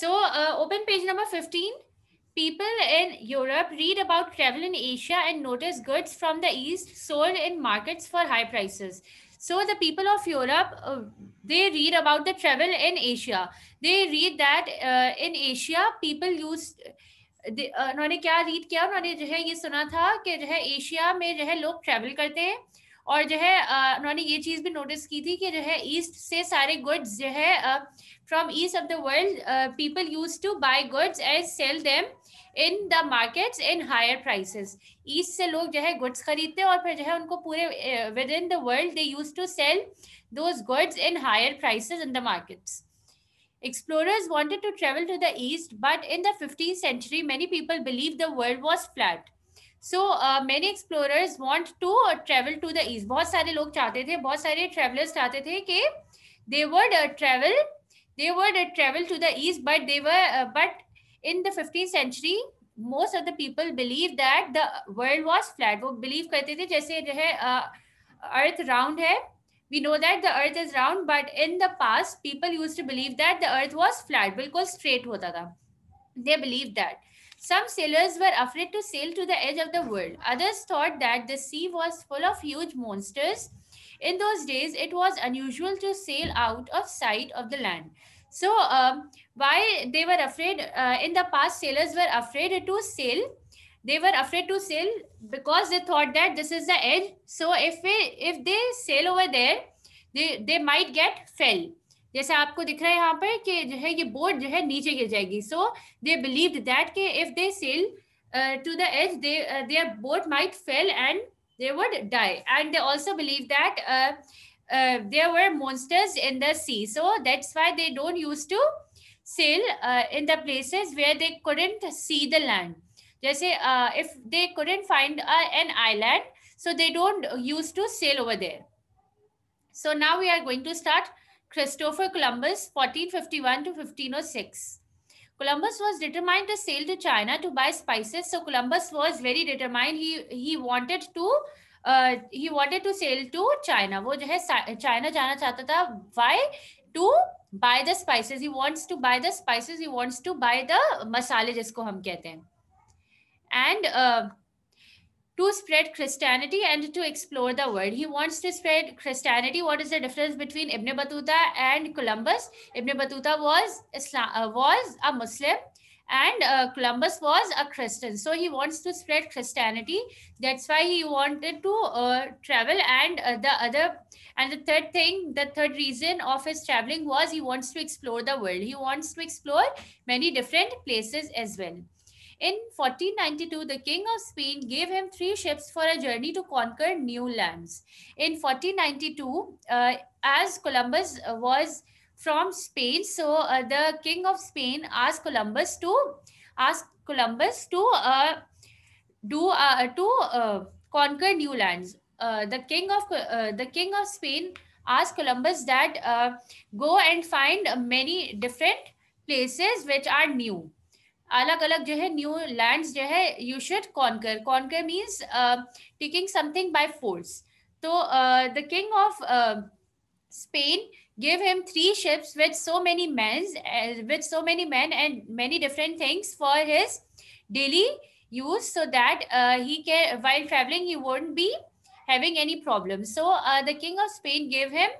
So open page number 15. People in Europe read about travel in Asia and notice goods from the East sold in markets for high prices. So the people of Europe, they read about the travel in Asia. They read that in Asia people use, उन्होंने क्या read किया, उन्होंने जो है ये सुना था कि जो है एशिया में जो है लोग ट्रैवल करते हैं, और जो है उन्होंने ये चीज भी नोटिस की थी कि जो है ईस्ट से सारे गुड्स जो है from east of the world people use to buy goods and sell them in the markets in higher prices. East से लोग जो है गुड्स खरीदते हैं और फिर जो है उनको पूरे within the world they use to sell those goods in higher prices in the markets. Explorers wanted to travel to the east, but in the 15th century, many people believed the world was flat. So many explorers want to travel to the east. बहुत सारे लोग चाहते थे, बहुत सारे travelers चाहते थे कि they would travel to the east, but in the 15th century, most of the people believed that the world was flat. वो believe करते थे जैसे जो है earth round है. We know that the earth is round, but in the past people used to believe that the earth was flat, बिल्कुल straight होता था. They believed that. Some sailors were afraid to sail to the edge of the world. Others thought that the sea was full of huge monsters. In those days, it was unusual to sail out of sight of the land. So, why they were afraid? In the past, sailors were afraid to sail. They were afraid to sail because they thought that this is the edge. So, if they sail over there, they might get fell. जैसे आपको दिख रहा है यहाँ पर कि जो है ये बोट जो है नीचे गिर जाएगी. सो दे बिलीव्ड दैट कि if they sail to the edge their boat might fall and they would die, and they also believe that there were monsters in the sea, so that's why they don't used to sail in the places where they couldn't see the land. जैसे if they couldn't find an island, so they don't used to sail over there. So now we are going to start. Christopher Columbus, 1451 to 1506. Columbus was determined to sail to China to buy spices. So Columbus was very determined. He wanted to sail to China. वो जो है China जाना चाहता था. Why? To buy the spices. He wants to buy the spices. He wants to buy the मसाले जिसको हम कहते हैं. And to spread Christianity and to explore the world. He wants to spread Christianity. What is the difference between Ibn Battuta and Columbus? Ibn Battuta was a Muslim, and Columbus was a Christian. So he wants to spread Christianity. That's why he wanted to travel. And the third reason of his traveling was he wants to explore the world. He wants to explore many different places as well. In 1492, the King of Spain gave him 3 ships for a journey to conquer new lands. In 1492, as Columbus was from Spain, so the King of Spain asked Columbus to conquer new lands. The King of Spain asked Columbus that go and find many different places which are new. अलग अलग जो है new lands जो है you should conquer. Conquer means taking something by force. तो the king of Spain gave him 3 ships with so many men and many different things for his daily use, so that he can, while traveling, he won't be having any problem. So the King of Spain gave him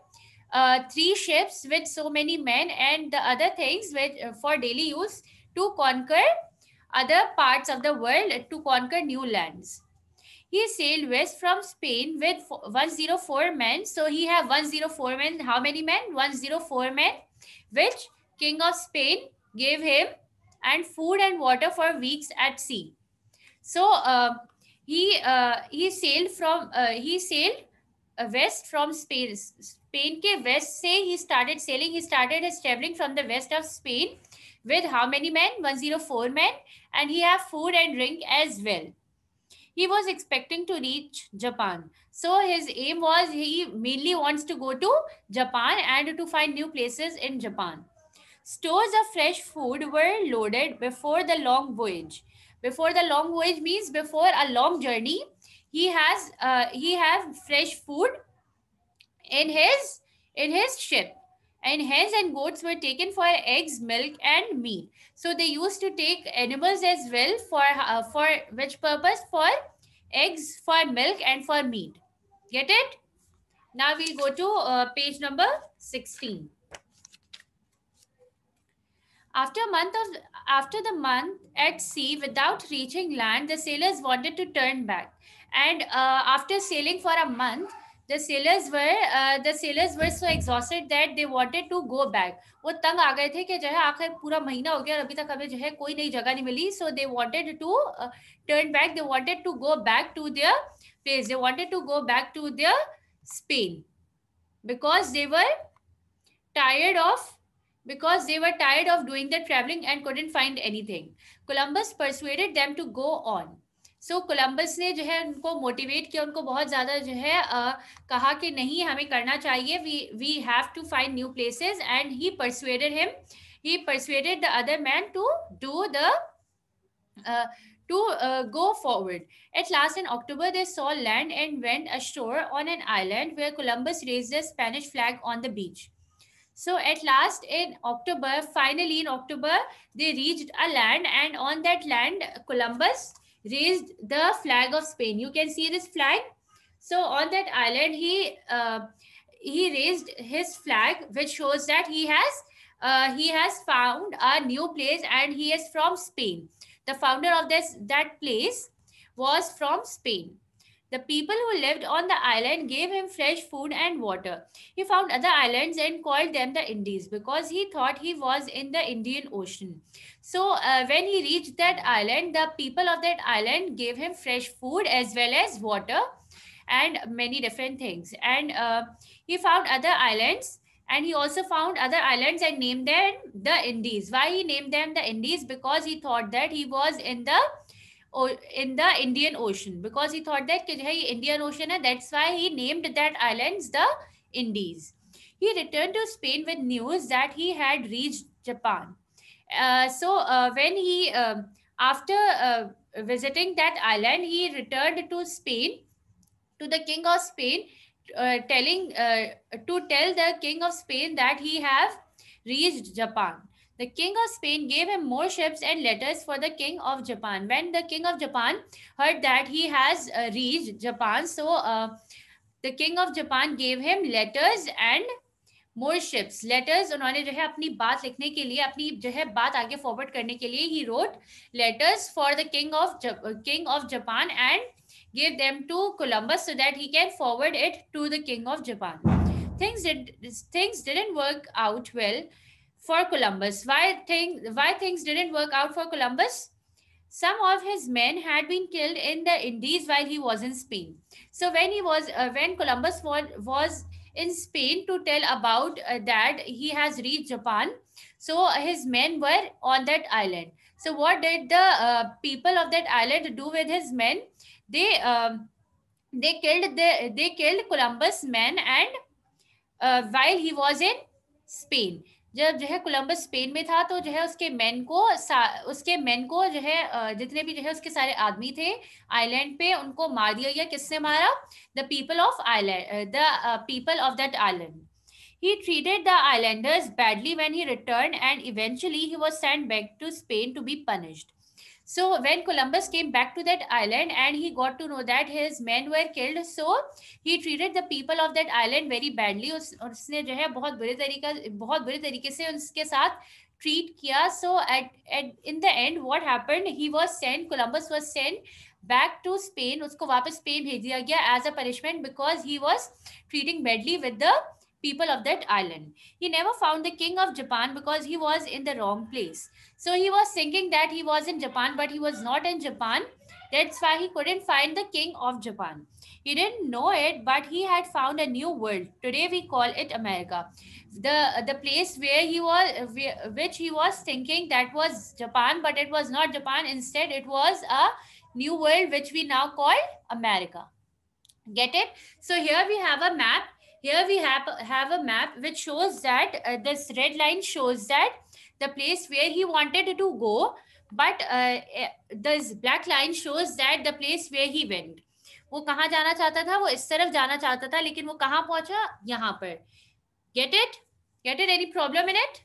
3 ships with so many men and the other things which for daily use to conquer other parts of the world, to conquer new lands. He sailed west from Spain with 104 men. So he have 104 men. How many men? 104 men, which King of Spain gave him, and food and water for weeks at sea. So he sailed west from Spain. Spain के west से he started sailing. He started his traveling from the west of Spain with how many men? 104 men, and he have food and drink as well. He was expecting to reach Japan. So his aim was, he mainly wants to go to Japan and to find new places in Japan. Stores of fresh food were loaded before the long voyage. Before the long voyage means before a long journey. He have fresh food in his ship. and hens and goats were taken for eggs, milk, and meat. So they used to take animals as well for which purpose? For eggs, for milk, and for meat. Get it? Now we go to page number 16. After the month at sea without reaching land, the sailors wanted to turn back. And after sailing for a month, the sailors were so exhausted that they wanted to go back. वो तंग आ गए थे कि जो है आखिर पूरा महीना हो गया और अभी तक हमें जो है कोई नई जगह नहीं मिली. So they wanted to turn back. They wanted to go back to their place. They wanted to go back to their Spain because they were tired of doing the traveling and couldn't find anything. Columbus persuaded them to go on. So Columbus ने जो है उनको motivate किया, उनको बहुत ज्यादा जो है कहा कि नहीं हमें करना चाहिए, we have to find new places, and he persuaded the other man to do the go forward. At last in October they saw land and went ashore on an island where Columbus raised a Spanish flag on the beach. So at last finally in October, they reached a land, and on that land, Columbus raised the flag of Spain. You can see this flag. So on that island, he raised his flag, which shows that he has found a new place, and he is from Spain. The founder of that place was from Spain. The people who lived on the island gave him fresh food and water. He found other islands and called them the Indies because he thought he was in the Indian Ocean. So when he reached that island, the people of that island gave him fresh food as well as water and many different things. And he found other islands, and he also found other islands and named them the Indies. Why he named them the Indies? Because he thought that he was in the Indian Ocean, because he thought that कि जो है ये Indian Ocean है, that's why he named that islands the Indies. He returned to Spain with news that he had reached Japan. When he after visiting that island, he returned to Spain, to the king of Spain, to tell the king of Spain that he have reached Japan. The king of Spain gave him more ships and letters for the king of Japan. When the king of Japan heard that he has reached Japan, the king of Japan gave him letters and more ships. Letters, उन्होंने जो है अपनी बात लिखने के लिए, अपनी जो है बात आगे फॉरवर्ड करने के लिए, he wrote letters for the king of Japan and gave them to Columbus so that he can forward it to the king of Japan. Things didn't work out well for Columbus. Why things didn't work out for Columbus? Some of his men had been killed in the Indies while he was in Spain. So when Columbus was in Spain to tell about that he has reached Japan, so his men were on that island. So what did the people of that island do with his men? They killed Columbus' men, and while he was in Spain. जब जो है Columbus Spain में था, तो जो है उसके main को जो है जितने भी जो है उसके सारे आदमी थे आइलैंड पे, उनको मार दिया गया. किसने मारा? The people of that island. He treated the islanders badly when he returned, and eventually he was sent back to Spain to be punished. So when Columbus came back to that island and he got to know that his men were killed, so he treated the people of that island very badly. उसने जो है बहुत बुरे तरीके से उनके साथ treat किया. So in the end what happened, Columbus was sent back to Spain. उसको वापस स्पेन भेज दिया गया as a punishment because he was treating badly with the people of that island. He never found the king of Japan because he was in the wrong place. So he was thinking that he was in Japan, but he was not in Japan. That's why he couldn't find the king of Japan. He didn't know it, but he had found a new world. Today we call it America. The place which he was thinking that was Japan, but it was not Japan. Instead, it was a new world which we now call America. Get it? So here we have a map. Here we have a map which shows that this red line shows that the place where he wanted to go, but this black line shows that the place where he went. वो कहाँ जाना चाहता था? वो इस तरफ जाना चाहता था, लेकिन वो कहाँ पहुंचा? यहाँ पर. Get it? Get it? Any problem in it?